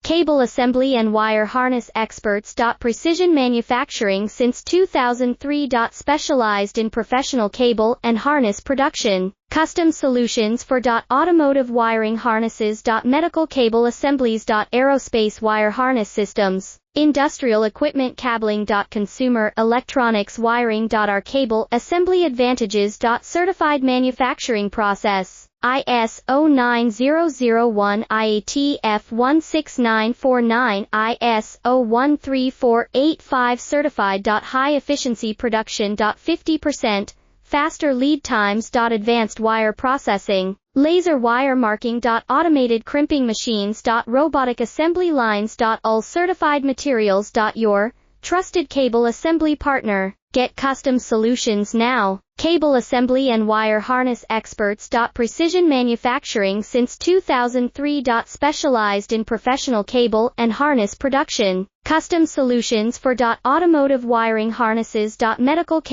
Cable assembly and wire harness experts. Precision manufacturing since 2003. Specialized in professional cable and harness production. Custom solutions for automotive wiring harnesses. Medical cable assemblies. Aerospace wire harness systems. Industrial equipment cabling. Consumer electronics wiring. Our cable assembly advantages. Certified manufacturing process. ISO9001 IATF 16949 ISO13485 Certified. High efficiency production. 50% faster lead times. Advanced wire processing, laser wire marking. Automated crimping machines. Robotic assembly lines. All certified materials. Your trusted cable assembly partner. Get custom solutions now. Cable assembly and wire harness experts. Precision manufacturing since 2003. Specialized in professional cable and harness production. Custom solutions for automotive wiring harnesses. Medical cable